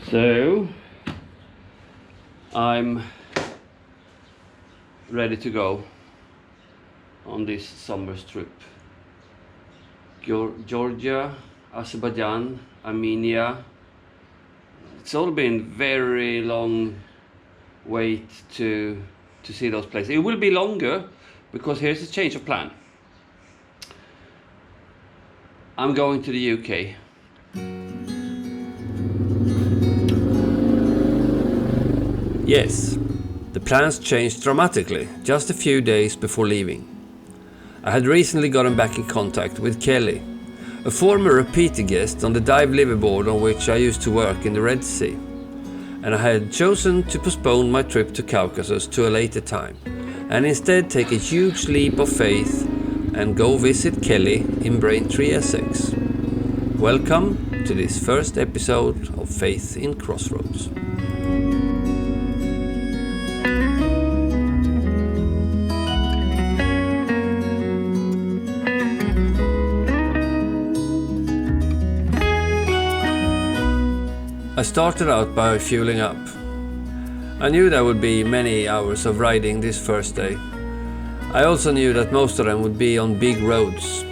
So I'm ready to go on this summer trip. Georgia, Azerbaijan, Armenia. It's all been very long wait to see those places. It will be longer because here's a change of plan. I'm going to the UK. Yes, the plans changed dramatically just a few days before leaving. I had recently gotten back in contact with Kelly, a former repeated guest on the dive liveaboard on which I used to work in the Red Sea, and I had chosen to postpone my trip to Caucasus to a later time, and instead take a huge leap of faith and go visit Kelly in Braintree, Essex. Welcome to this first episode of Faith in Crossroads. I started out by fueling up. I knew there would be many hours of riding this first day. I also knew that most of them would be on big roads.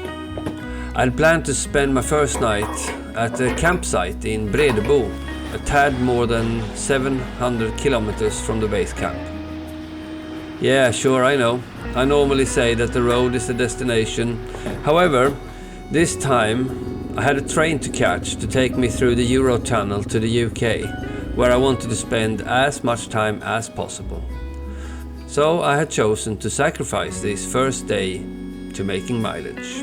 I had planned to spend my first night at a campsite in Bredebo, a tad more than 700 kilometers from the base camp. Yeah, sure, I know. I normally say that the road is the destination. However, this time I had a train to catch to take me through the Eurotunnel to the UK, where I wanted to spend as much time as possible. So I had chosen to sacrifice this first day to making mileage.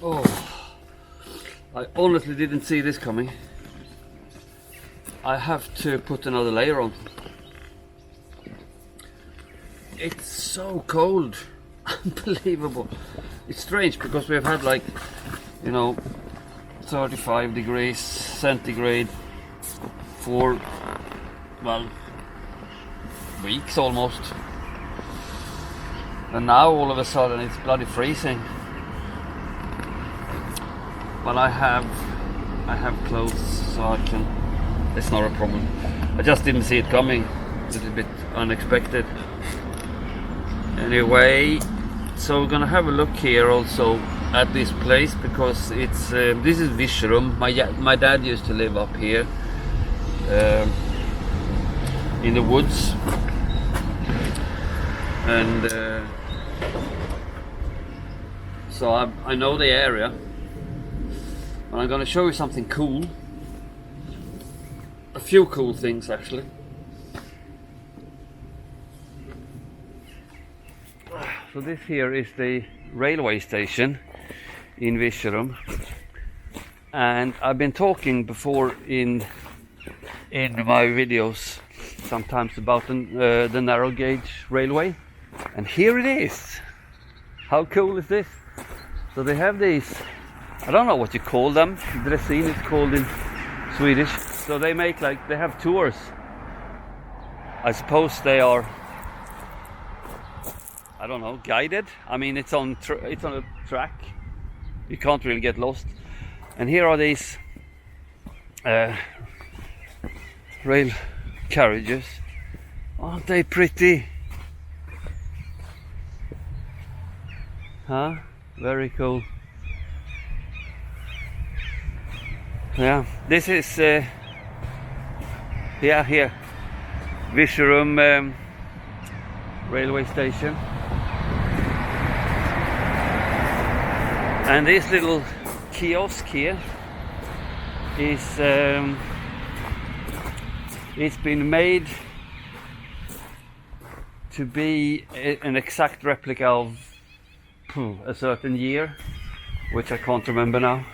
Oh, I honestly didn't see this coming. I have to put another layer on. It's so cold. Unbelievable. It's strange because we've had 35 degrees centigrade for, weeks almost. And now all of a sudden it's bloody freezing. But I have clothes, so I can. It's not a problem. I just didn't see it coming. A little bit unexpected. Anyway, so we're gonna have a look here also at this place because it's this is Virserum. My dad used to live up here in the woods, and so I know the area. And I'm going to show you something cool. A few cool things actually. So this here is the railway station in Virserum. And I've been talking before in my videos sometimes about the narrow gauge railway. And here it is. How cool is this? So they have these, I don't know what you call them. Dressin it's called in Swedish. So they make they have tours. I suppose they are, I don't know, guided. I mean, it's on a track. You can't really get lost. And here are these rail carriages. Aren't they pretty? Huh? Very cool. Yeah, this is here, Virserum railway station. And these little kiosk here is it's been made to be an exact replica of a certain year, which I can't remember now.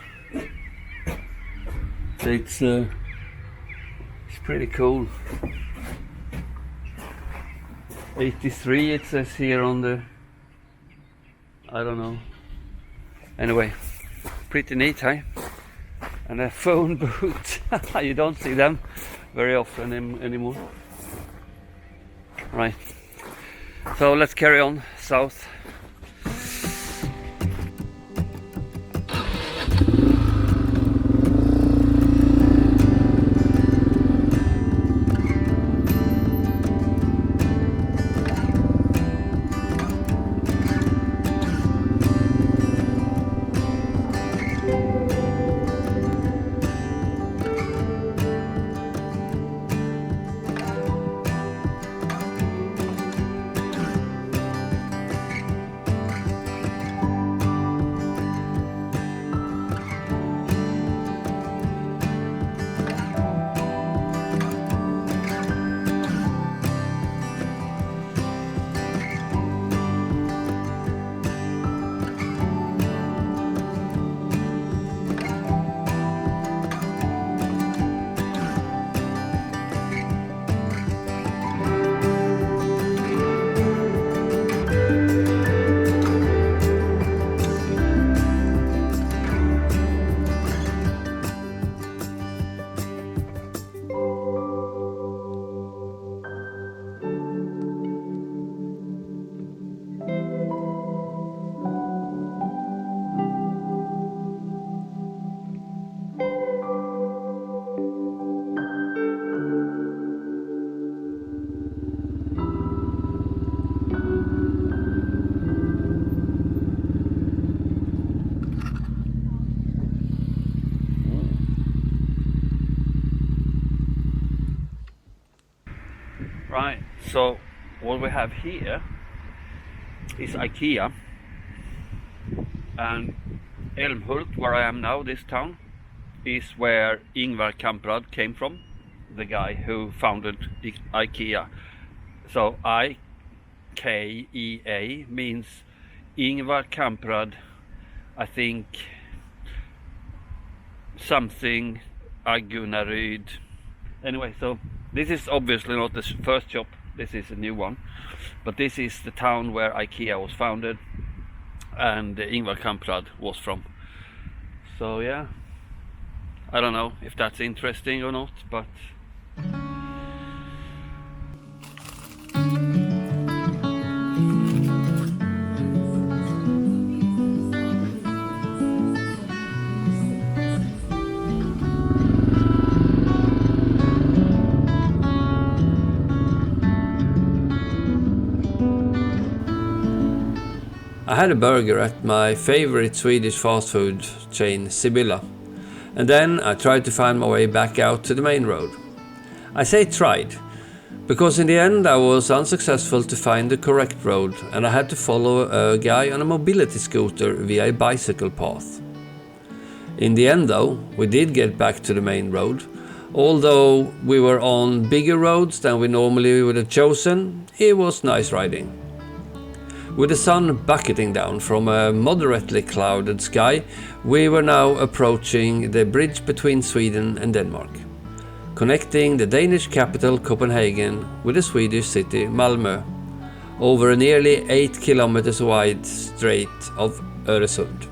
It's pretty cool. 83 it says here on the, I don't know. Anyway, pretty neat, hey? And a phone booth. You don't see them very often anymore. Right. So let's carry on south. Right, so what we have here is IKEA, and Jälmsjö, where I am now, this town, is where Ingvar Kamprad came from, the guy who founded IKEA. So IKEA means Ingvar Kamprad, I think something Agunnaryd. Anyway, so this is obviously not the first shop, this is a new one, but this is the town where IKEA was founded and Ingvar Kamprad was from. So yeah, I don't know if that's interesting or not, but I had a burger at my favorite Swedish fast food chain, Sibylla, and then I tried to find my way back out to the main road. I say tried, because in the end I was unsuccessful to find the correct road, and I had to follow a guy on a mobility scooter via a bicycle path. In the end though, we did get back to the main road. Although we were on bigger roads than we normally would have chosen, it was nice riding. With the sun bucketing down from a moderately clouded sky, we were now approaching the bridge between Sweden and Denmark, connecting the Danish capital Copenhagen with the Swedish city Malmö, over a nearly 8 kilometers wide strait of Öresund.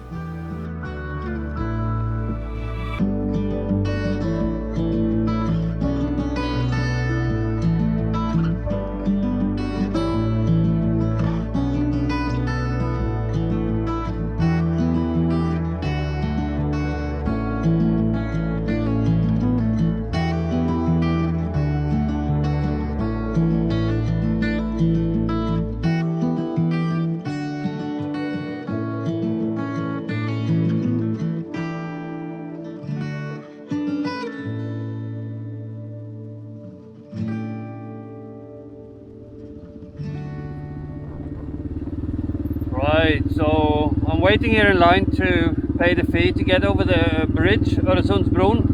Right, so I'm waiting here in line to pay the fee to get over the bridge, Öresundsbron,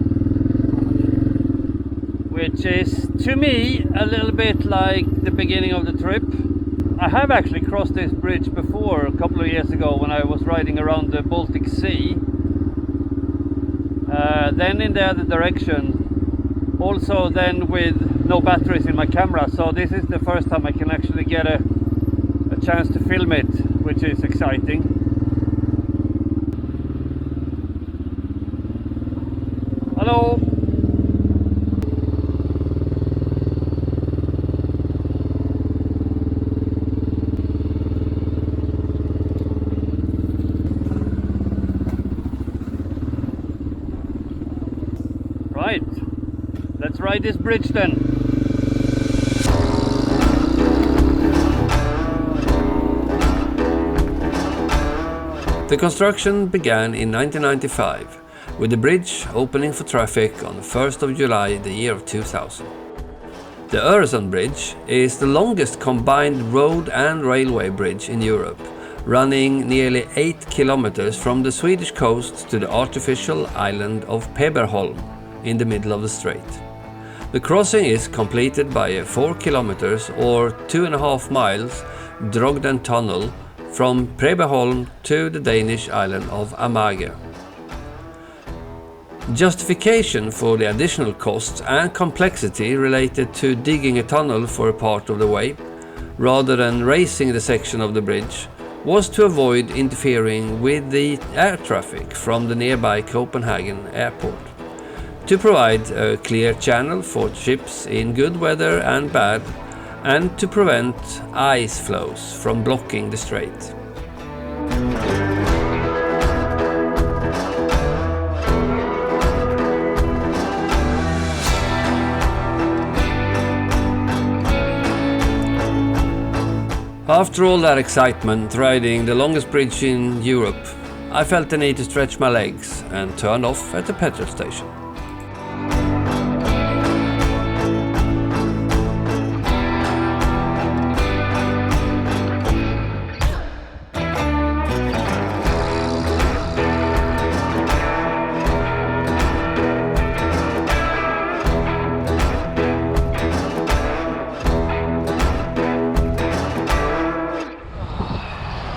which is to me a little bit like the beginning of the trip. I have actually crossed this bridge before a couple of years ago when I was riding around the Baltic Sea. Then in the other direction, also then with no batteries in my camera, so this is the first time I can actually get a chance to film it, which is exciting. Hello! Right, let's ride this bridge then. The construction began in 1995, with the bridge opening for traffic on the 1st of July the year of 2000. The Öresund Bridge is the longest combined road and railway bridge in Europe, running nearly 8 kilometers from the Swedish coast to the artificial island of Peberholm in the middle of the strait. The crossing is completed by a 4 kilometers or 2.5 miles Drogden tunnel from Peberholm to the Danish island of Amager. Justification for the additional costs and complexity related to digging a tunnel for a part of the way, rather than raising the section of the bridge, was to avoid interfering with the air traffic from the nearby Copenhagen airport, to provide a clear channel for ships in good weather and bad, and to prevent ice flows from blocking the strait. After all that excitement riding the longest bridge in Europe, I felt the need to stretch my legs and turned off at the petrol station.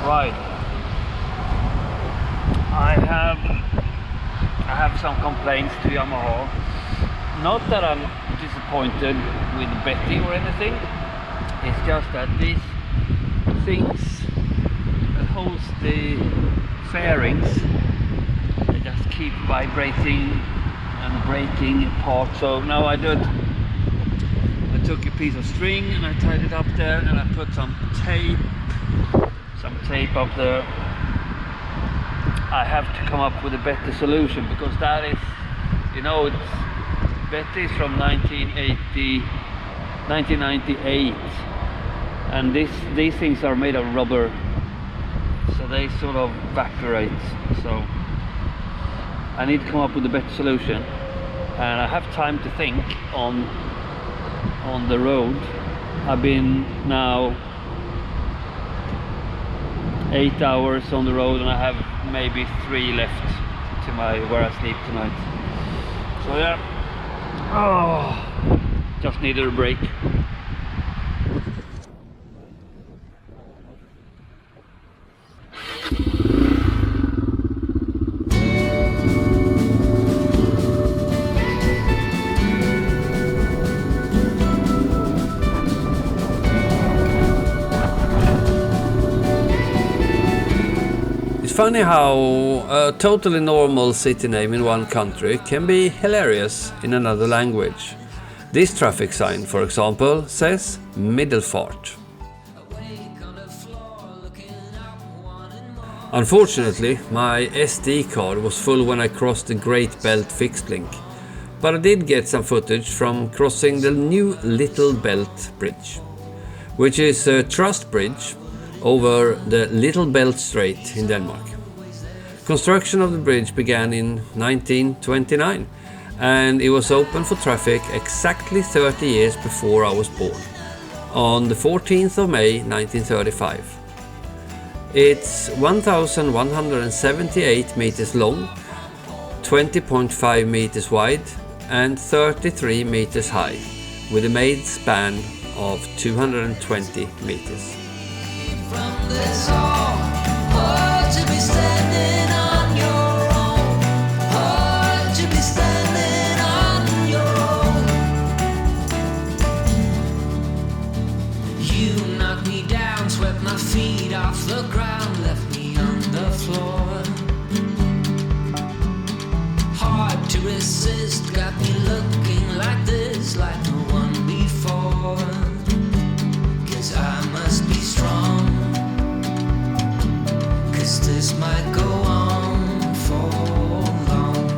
Right, I have some complaints to Yamaha. Not that I'm disappointed with Betty or anything, it's just that these things that holds the fairings, they just keep vibrating and breaking apart. So now I took a piece of string and I tied it up there, and I put some tape up there. I have to come up with a better solution, because that is, you know, it's Betty is from 1998, and these things are made of rubber, so they sort of evaporate. So I need to come up with a better solution, and I have time to think on the road. I've been now 8 hours on the road, and I have maybe 3 left to where I sleep tonight. So yeah, just needed a break. Funny how a totally normal city name in one country can be hilarious in another language. This traffic sign, for example, says Middelfart. Unfortunately, my SD card was full when I crossed the Great Belt fixed link, but I did get some footage from crossing the new Little Belt Bridge, which is a truss bridge over the Little Belt Strait in Denmark. Construction of the bridge began in 1929, and it was open for traffic exactly 30 years before I was born, on the 14th of May 1935. It's 1,178 meters long, 20.5 meters wide and 33 meters high, with a main span of 220 meters. From this hall, hard to be standing on your own, hard to be standing on your own. You knocked me down, swept my feet off the ground, left me on the floor. Hard to resist, got me looking like this, like no one before. 'Cause I must be strong, 'cause this might go on for long.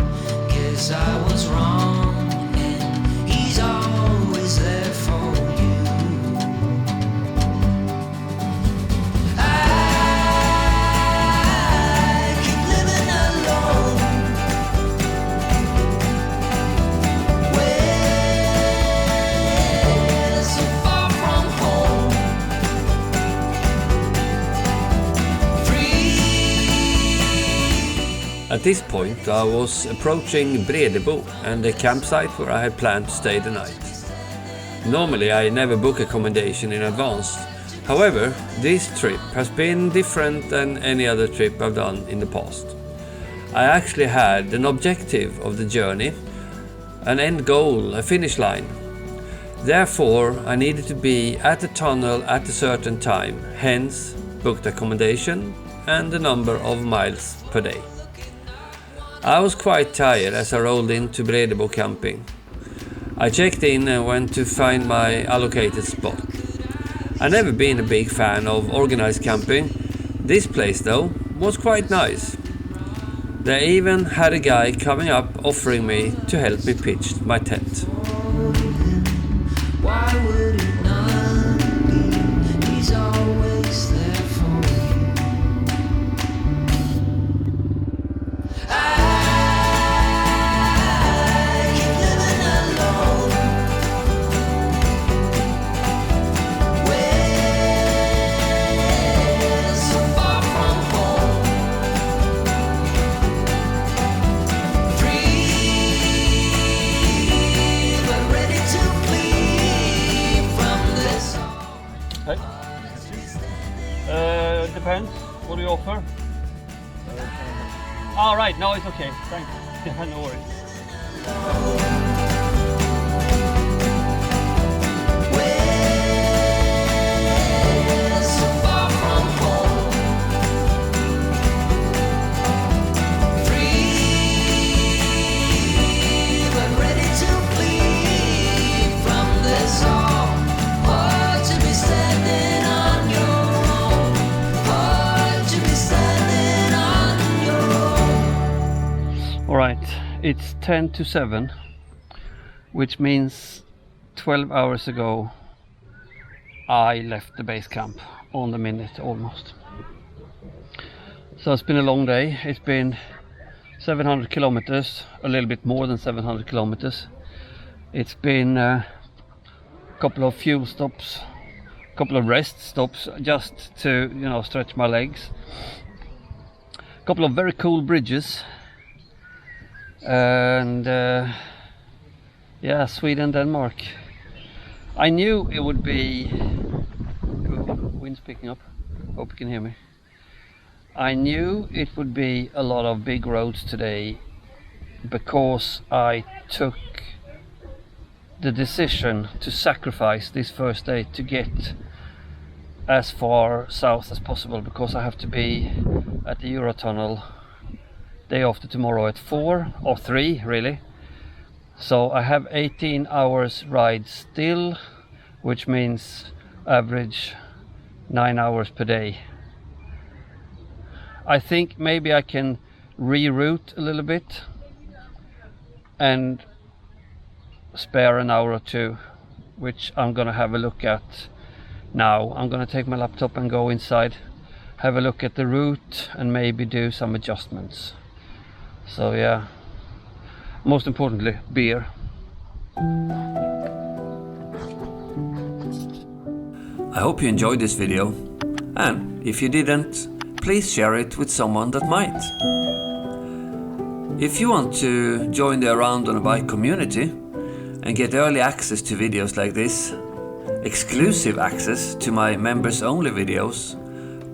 'Cause I was wrong, and he's always there for you. I keep living alone, way so far from home. At this point I was approaching Bredebo and the campsite where I had planned to stay the night. Normally I never book accommodation in advance. However, this trip has been different than any other trip I've done in the past. I actually had an objective of the journey, an end goal, a finish line. Therefore, I needed to be at the tunnel at a certain time, hence booked accommodation and the number of miles per day. I was quite tired as I rolled into Bredebo camping. I checked in and went to find my allocated spot. I've never been a big fan of organized camping. This place though was quite nice. They even had a guy coming up offering me to help me pitch my tent. Why would it not be? He's always there for you. I keep living alone, way so far from home. Free, but ready to flee from this hall. Hey. Depends. What do you offer? All right. No, it's okay. Thanks. Yeah, no worries. Way so far from home. Free, but ready to flee from this hall. Hard to be standing on your own. Hard to be standing on your own. All right. It's 10 to 7, which means 12 hours ago I left the base camp on the minute almost. So it's been a long day. It's been 700 kilometers, a little bit more than 700 kilometers. It's been a couple of fuel stops, a couple of rest stops just to, stretch my legs. A couple of very cool bridges. And yeah, Sweden, Denmark. I knew it would be, wind's picking up, hope you can hear me. I knew it would be a lot of big roads today because I took the decision to sacrifice this first day to get as far south as possible, because I have to be at the Eurotunnel day after tomorrow at 4 or 3 really. So I have 18 hours ride still, which means average 9 hours per day. I think maybe I can reroute a little bit and spare an hour or two, which I'm gonna have a look at now. I'm gonna take my laptop and go inside, have a look at the route and maybe do some adjustments. So yeah, most importantly, beer. I hope you enjoyed this video, and if you didn't, please share it with someone that might. If you want to join the Around on a Bike community and get early access to videos like this, exclusive access to my members only videos,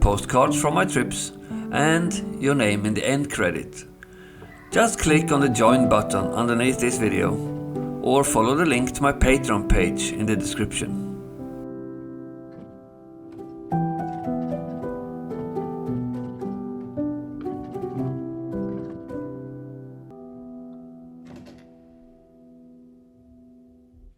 postcards from my trips, and your name in the end credit, just click on the join button underneath this video or follow the link to my Patreon page in the description.